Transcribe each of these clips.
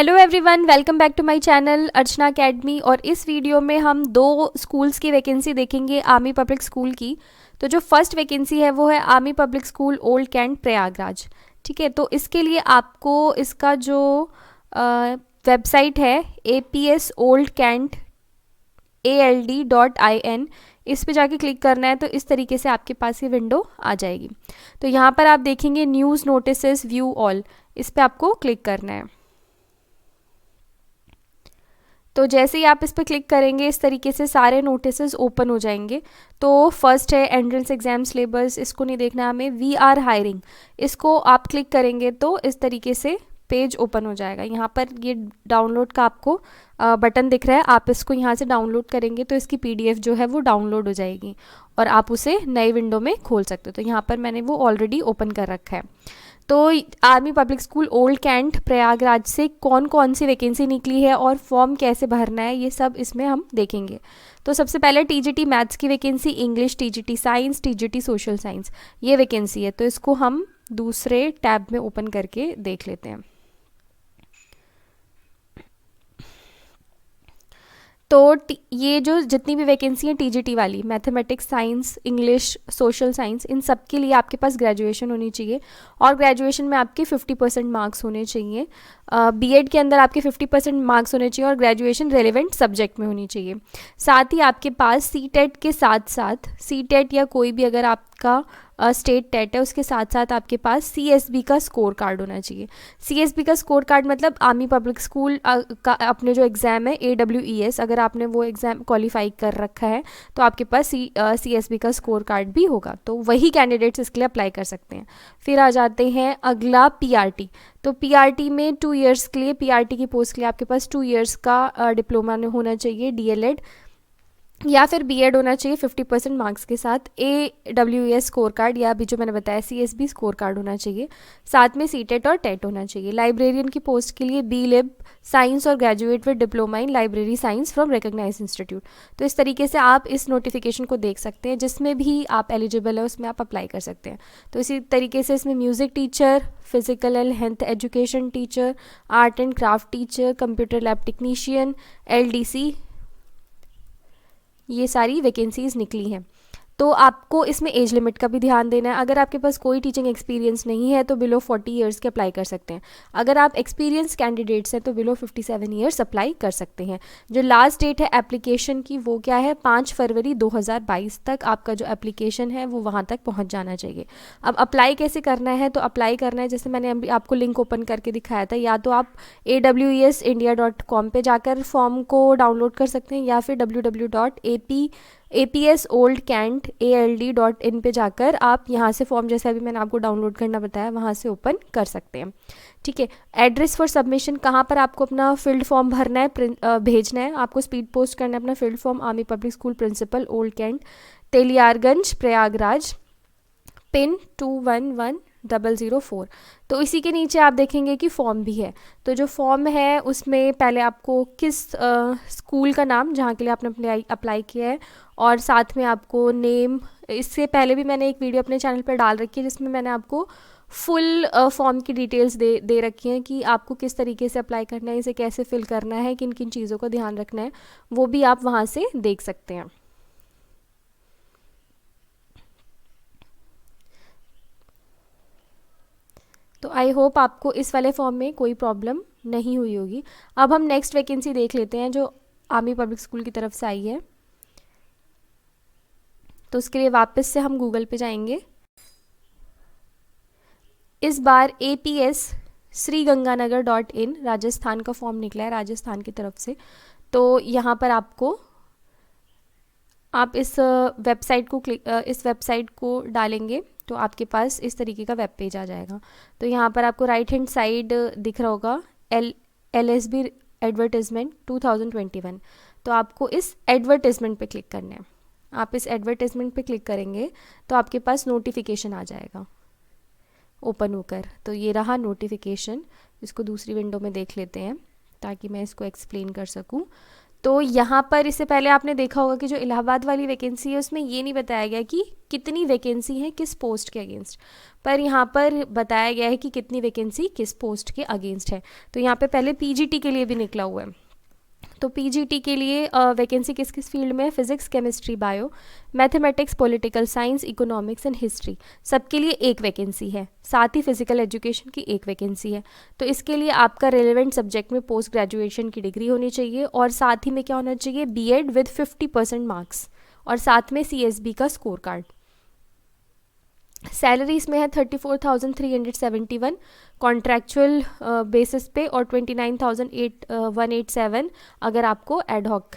Hello everyone, welcome back to my channel Archana academy. और इस video में हम दो स्कूल्स की वैकेंसी देखेंगे आर्मी पब्लिक स्कूल की। तो जो फर्स्ट वैकेंसी है वो है army public school old cantt Prayagraj. ठीक है, तो इसके लिए आपको इसका जो वेबसाइट है apsoldcant.ald.in, इस पे जाके क्लिक करना है। तो इस तरीके से आपके पास ये विंडो आ जाएगी। तो यहाँ पर आप देखेंगे न्यूज़ नोटिसेस व्यू ऑल, इस पे आपको क्लिक करना है। तो जैसे ही आप इस पर क्लिक करेंगे इस तरीके से सारे नोटिसेस ओपन हो जाएंगे। तो फर्स्ट है एंट्रेंस एग्जाम सिलेबस, इसको नहीं देखना हमें। वी आर हायरिंग, इसको आप क्लिक करेंगे तो इस तरीके से पेज ओपन हो जाएगा। यहाँ पर ये डाउनलोड का आपको बटन दिख रहा है, आप इसको यहाँ से डाउनलोड करेंगे तो इसकी पीडीएफ जो है वो डाउनलोड हो जाएगी और आप उसे नई विंडो में खोल सकते हो। तो यहाँ पर मैंने वो ऑलरेडी ओपन कर रखा है। तो army public school old cantt Prayagraj से कौन कौन सी वैकेंसी निकली है और फॉर्म कैसे भरना है ये सब इसमें हम देखेंगे। तो सबसे पहले टीजीटी मैथ्स की vacancy, English, TGT science, TGT social science, ये वैकेंसी है। तो इसको हम दूसरे टैब में ओपन करके देख लेते हैं। तो ये जो जितनी भी वैकेंसी है टीजीटी वाली, mathematics, science, English, social science, इन सब के लिए आपके पास ग्रेजुएशन होनी चाहिए और ग्रेजुएशन में आपके 50% मार्क्स होने चाहिए। बीएड के अंदर आपके 50% मार्क्स होने चाहिए और ग्रेजुएशन रेलेवेंट सब्जेक्ट में होनी चाहिए। साथ ही आपके पास सीटेट के साथ साथ सीटेट या कोई भी अगर आपका स्टेट टेट है उसके साथ साथ आपके पास सीएसबी का स्कोर कार्ड होना चाहिए। सीएसबी का स्कोर कार्ड मतलब आर्मी पब्लिक स्कूल का अपने जो एग्ज़ाम है AWES, अगर आपने वो एग्ज़ाम क्वालिफाई कर रखा है तो आपके पास सीएसबी का स्कोर कार्ड भी होगा। तो वही कैंडिडेट्स इसके लिए अप्लाई कर सकते हैं। फिर आ जाते हैं अगला पीआरटी। तो पीआरटी में 2 इयर्स के लिए, पीआरटी की पोस्ट के लिए आपके पास 2 इयर्स का डिप्लोमा होना चाहिए, डीएलएड या फिर बीएड होना चाहिए 50% मार्क्स के साथ। AWES स्कोर कार्ड या अभी जो मैंने बताया सीएसबी स्कोर कार्ड होना चाहिए। साथ में सीटेट और टेट होना चाहिए। लाइब्रेरियन की पोस्ट के लिए बीलिब साइंस और graduate with diploma in library science from recognise institute. तो इस तरीके से आप इस नोटिफिकेशन को देख सकते हैं, जिसमें भी आप एलिजिबल है उसमें आप अप्लाई कर सकते हैं। तो इसी तरीके से इसमें music teacher, physical and health education teacher, art and craft teacher, computer lab technician, LDC, ये सारी वैकेंसीज निकली हैं। तो आपको इसमें एज लिमिट का भी ध्यान देना है। अगर आपके पास कोई टीचिंग एक्सपीरियंस नहीं है तो बिलो 40 इयर्स के अप्लाई कर सकते हैं। अगर आप एक्सपीरियंस कैंडिडेट्स हैं तो बिलो 57 इयर्स अप्लाई कर सकते हैं। जो लास्ट डेट है एप्लीकेशन की वो क्या है, 5 फरवरी 2022 तक आपका जो एप्लीकेशन है वो वहाँ तक पहुँच जाना चाहिए। अब अप्लाई कैसे करना है, तो अप्लाई करना है जैसे मैंने अभी आपको लिंक ओपन करके दिखाया था, या तो आप awesindia.com पे जाकर फॉर्म को डाउनलोड कर सकते हैं या फिर www.apsoldcant.ald.in पे जाकर आप यहाँ से फॉर्म, जैसे अभी मैंने आपको डाउनलोड करना बताया, वहाँ से ओपन कर सकते हैं। ठीक है, एड्रेस फॉर सबमिशन, कहाँ पर आपको अपना फील्ड फॉर्म भरना है, भेजना है, आपको स्पीड पोस्ट करना है अपना field form. Army public school principal old cantt, Teliyarganj Prayagraj, pin 211004। तो इसी के नीचे आप देखेंगे कि फॉर्म भी है। तो जो फॉर्म है उसमें पहले आपको किस स्कूल का नाम जहाँ के लिए आपने अप्लाई किया है और साथ में आपको नेम, इससे पहले भी मैंने एक वीडियो अपने चैनल पर डाल रखी है जिसमें मैंने आपको फुल फॉर्म की डिटेल्स दे रखी हैं कि आपको किस तरीके से अप्लाई करना है, इसे कैसे फिल करना है, किन किन चीज़ों का ध्यान रखना है, वो भी आप वहाँ से देख सकते हैं। तो आई होप आपको इस वाले फॉर्म में कोई प्रॉब्लम नहीं हुई होगी। अब हम नेक्स्ट वैकेंसी देख लेते हैं जो आर्मी पब्लिक स्कूल की तरफ से आई है। तो उसके लिए वापस से हम गूगल पे जाएंगे। इस बार APS श्रीगंगानगर.in राजस्थान का फॉर्म निकला है, राजस्थान की तरफ से। तो यहाँ पर आपको, आप इस वेबसाइट को डालेंगे तो आपके पास इस तरीके का वेब पेज आ जाएगा। तो यहाँ पर आपको राइट हैंड साइड दिख रहा होगा LSB एडवर्टाइजमेंट 2021। तो आपको इस एडवर्टाइजमेंट पे क्लिक करना है। आप इस एडवर्टाइजमेंट पे क्लिक करेंगे तो आपके पास नोटिफिकेशन आ जाएगा ओपन होकर। तो ये रहा नोटिफिकेशन, इसको दूसरी विंडो में देख लेते हैं ताकि मैं इसको एक्सप्लेन कर सकूं। तो यहाँ पर इससे पहले आपने देखा होगा कि जो इलाहाबाद वाली वैकेंसी है उसमें ये नहीं बताया गया कि कितनी वैकेंसी है किस पोस्ट के अगेंस्ट, पर यहाँ पर बताया गया है कि कितनी वैकेंसी किस पोस्ट के अगेंस्ट है। तो यहाँ पे पहले पीजीटी के लिए भी निकला हुआ है। तो पीजीटी के लिए वैकेंसी किस किस फील्ड में है, physics, chemistry, bio, mathematics, political science, economics and history, सबके लिए एक वैकेंसी है। साथ ही फिजिकल एजुकेशन की एक वैकेंसी है। तो इसके लिए आपका रेलेवेंट सब्जेक्ट में पोस्ट ग्रेजुएशन की डिग्री होनी चाहिए, और साथ ही में क्या होना चाहिए, बीएड विद 50% मार्क्स, और साथ में सीएसबी का स्कोर कार्ड। सैलरी इसमें है 34,371 कॉन्ट्रैक्चुअल बेसिस पे, और 29,187 अगर आपको एडहॉक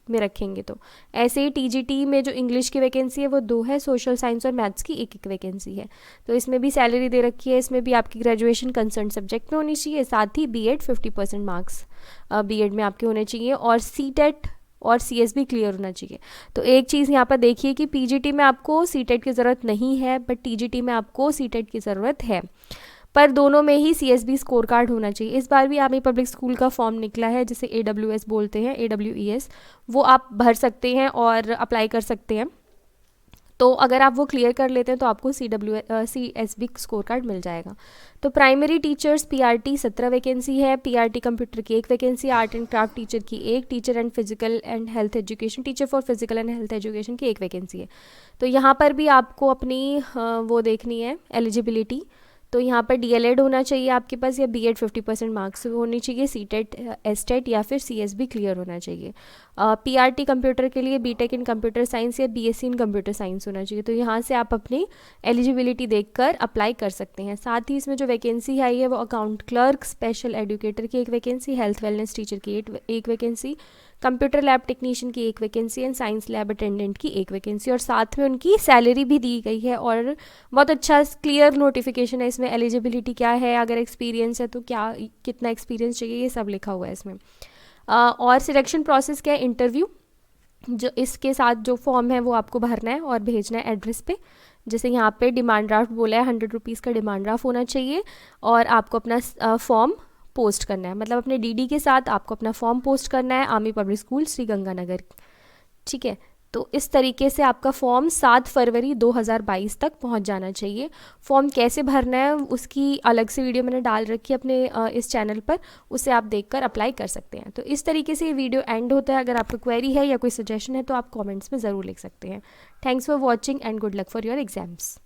में रखेंगे तो। ऐसे ही टीजीटी में जो इंग्लिश की वैकेंसी है वो 2 है, सोशल साइंस और मैथ्स की एक एक वैकेंसी है। तो इसमें भी सैलरी दे रखी है, इसमें भी आपकी ग्रेजुएशन कंसर्न सब्जेक्ट में होनी चाहिए, साथ ही बीएड 50% मार्क्स बीएड में आपके होने चाहिए, और सीटेट और सीएसबी क्लियर होना चाहिए। तो एक चीज़ यहाँ पर देखिए कि पीजीटी में आपको सीटेट की ज़रूरत नहीं है, बट टीजीटी में आपको सीटेट की ज़रूरत है, पर दोनों में ही सीएसबी स्कोर कार्ड होना चाहिए। इस बार भी आर्मी पब्लिक स्कूल का फॉर्म निकला है जिसे AWS बोलते हैं, AWES, वो आप भर सकते हैं और अप्लाई कर सकते हैं। तो अगर आप वो क्लियर कर लेते हैं तो आपको CSB स्कोर कार्ड मिल जाएगा। तो प्राइमरी टीचर्स पीआरटी 17 वैकेंसी है, पीआरटी कंप्यूटर की एक vacancy, art and craft teacher की एक, teacher and physical and health education, teacher for physical and health education की एक वैकेंसी है। तो यहाँ पर भी आपको अपनी वो देखनी है एलिजिबिलिटी। तो यहाँ पर डीएलएड होना चाहिए आपके पास, या बीएड 50% मार्क्स होनी चाहिए, सीटेट, एसटेट या फिर सीएसबी क्लियर होना चाहिए। पीआरटी कंप्यूटर के लिए बीटेक इन कंप्यूटर साइंस या बीएससी इन कंप्यूटर साइंस होना चाहिए। तो यहाँ से आप अपनी एलिजिबिलिटी देखकर अप्लाई कर सकते हैं। साथ ही इसमें जो वैकेंसी आई है वो अकाउंट क्लर्क, स्पेशल एजुकेटर की एक वैकेंसी, हेल्थ वेलनेस टीचर की एक वैकेंसी, कंप्यूटर लैब टेक्नीशियन की एक vacancy and science lab attendant की एक वैकेंसी, और साथ में उनकी सैलरी भी दी गई है, और बहुत अच्छा क्लियर नोटिफिकेशन है इसमें। एलिजिबिलिटी क्या है, अगर एक्सपीरियंस है तो क्या, कितना एक्सपीरियंस चाहिए, ये सब लिखा हुआ है इसमें। और सिलेक्शन प्रोसेस क्या है, इंटरव्यू, जो इसके साथ जो फॉर्म है वो आपको भरना है और भेजना है एड्रेस पे। जैसे यहाँ पे डिमांड ड्राफ्ट बोला है, 100 रुपीज़ का डिमांड ड्राफ्ट होना चाहिए, और आपको अपना फॉर्म पोस्ट करना है, मतलब अपने डीडी के साथ आपको अपना फॉर्म पोस्ट करना है, आर्मी पब्लिक स्कूल श्रीगंगानगर। ठीक है, तो इस तरीके से आपका फॉर्म 7 फरवरी 2022 तक पहुंच जाना चाहिए। फॉर्म कैसे भरना है उसकी अलग से वीडियो मैंने डाल रखी है अपने इस चैनल पर, उसे आप देखकर अप्लाई कर सकते हैं। तो इस तरीके से ये वीडियो एंड होता है। अगर आपको क्वेरी है या कोई सजेशन है तो आप कमेंट्स में ज़रूर लिख सकते हैं। Thanks for watching and good luck for your exams.